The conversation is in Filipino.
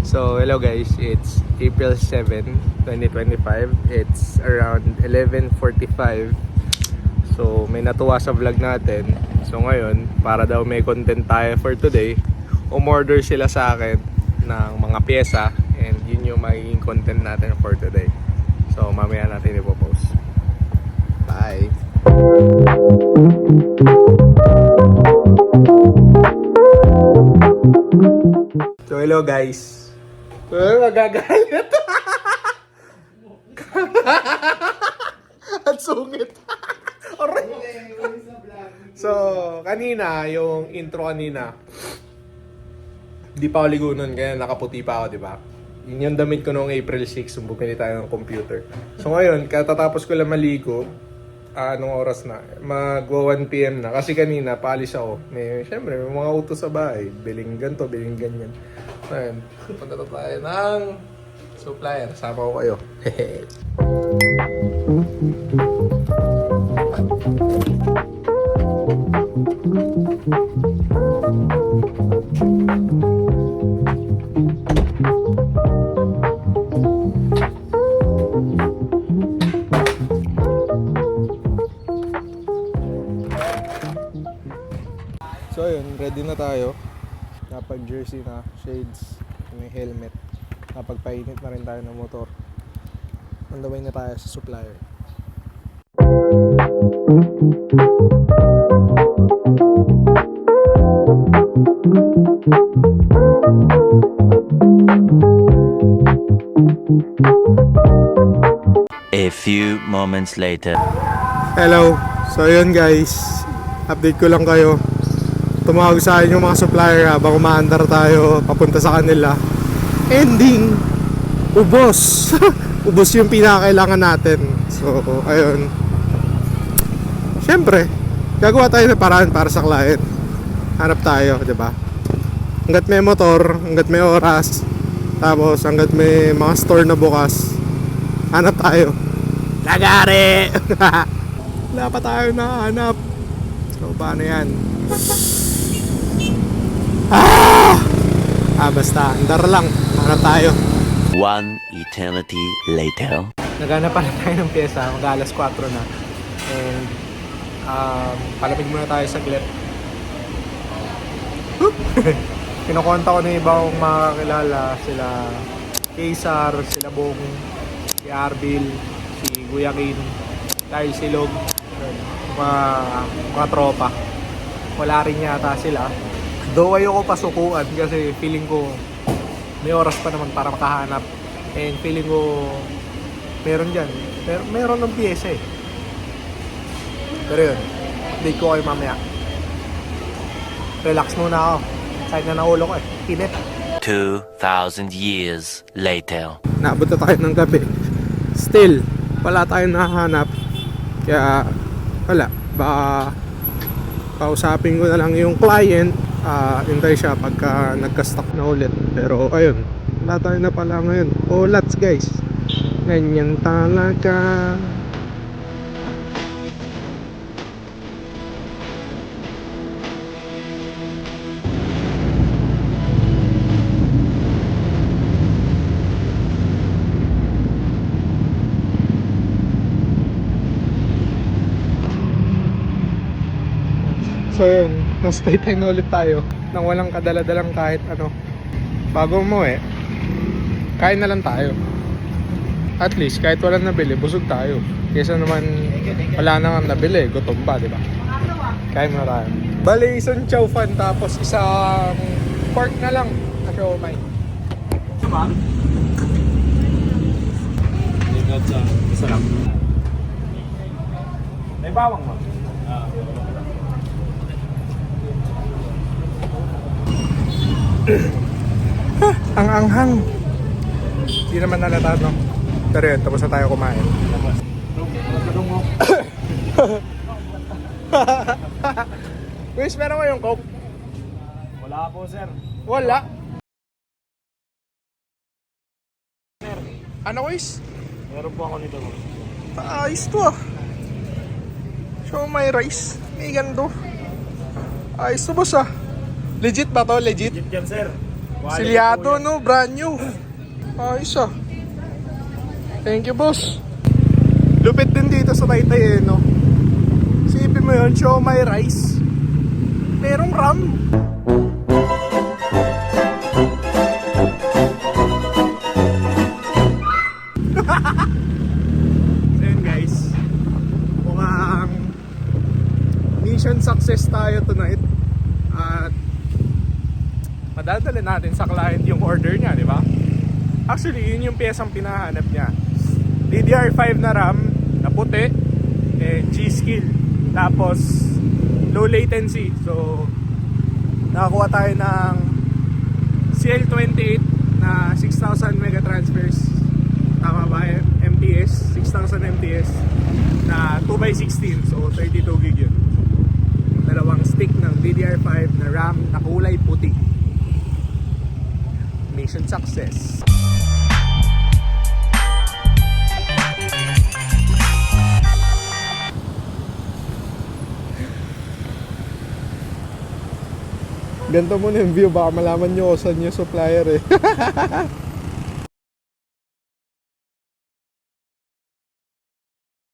So, hello guys. It's April 7, 2025. It's around 11:45. So, may natuwa sa vlog natin. So, ngayon, para daw may content tayo for today, umorder sila sa akin ng mga pyesa and yun yung magiging content natin for today. So, mamaya natin ipopost. Bye! So, hello guys. Magagalit. At sungit. So, kanina, yung intro kanina, di pa ako ligo nun, kaya nakaputi pa ako, di ba? Yun yung damit ko noong April 6, nung bumili tayo ng computer. So ngayon, katatapos ko lang maligo, anong oras na? Mag-1 PM na. Kasi kanina, paalis ako. Siyempre, may mga utos sa bahay. Biling ganito, biling ganyan. Ayan, punta na tayo ng supplier. Sama ko kayo. So ayun, ready na tayo. Napag jersey na, shades, may helmet. Napagpainit na rin tayo ng motor. On the way na tayo sa supplier. A few moments later. Hello. So yun guys, update ko lang kayo. Tumawag sa akin yung mga supplier habang umaandar tayo papunta sa kanila. Ending, ubos. Ubos yung pinakakailangan natin. So, ayun. Siyempre, gagawa tayo ng paraan para sa client. Hanap tayo, di ba? Hanggat may motor, hanggat may oras, tapos hanggat may mga store na bukas, hanap tayo. Lagari! Wala pa tayo na hanap. So, paano yan? Basta, andar lang. Hanap tayo. One eternity later. Naghanap pala tayo ng pyesa. Mag-alas 4 na. And, palamig muna tayo saglit. Kinukonta ko na ibang mga kakilala. Sila Kaysar, sila Bong, si Arbil, si Kuya Kin, Kyle Silog, mga tropa. Wala rin yata sila. Though ayoko pasukuan kasi feeling ko may oras pa naman para makahanap. And feeling ko meron dyan. Meron ng pyesa eh. Pero yun, update ko kayo mamaya. Relax muna ako. Kahit na naulo ko eh. Init. 2,000 years later. Naabot na tayo ng gabi. Still, wala tayong nahanap. Kaya, wala. Baka kausapin ko na lang yung client. Hintay siya pagka nagka-stock na ulit. Pero ayun, wala tayo na pala ngayon. Olats guys. Ganyan talaga. So yun, na-stay time na ulit tayo nang walang kadala-dalang kahit ano. Bago umuwi, kain na lang tayo. At least kahit walang nabili, busog tayo. Kesa naman wala na nga nabili, gutom pa, di ba? Kain na tayo. Bali, isang chow fan tapos isang pork na lang na siomai. Diba? Isa lang. May bawang mo? Ang anghang. Hindi naman nalata, no? Pero yun, tapos na tayo kumain. Wish, meron mo yung Coke? Wala po, sir. Wala. Ano, Wish? Meron po ako nito. Ayos to ah. Show my rice. May ganito. Ayos to, boss ah. Legit ba to? Legit? Legit yan, sir. Silyado, no? Brand new. Ayos ah. Thank you, boss. Lupit din dito sa Taytay eh, no? Sipin mo yun, siomai rice. Merong ram. So yun guys, mukhang mission success tayo tonight. At madadala natin sa client yung order niya, di ba? Actually, yun yung piyesang pinahanap niya. DDR5 na RAM, na puti, and G-Skill. Tapos, low latency. So, nakakuha tayo ng CL28 na 6,000 megatransfers. Tama ba? MTS, 6,000 MTS na 2x16. So, 32 gig yun. Dalawang stick ng DDR5 na RAM na kulay puti. Mission success. Ganito muna yung view, baka malaman nyo kung saan yung supplier eh.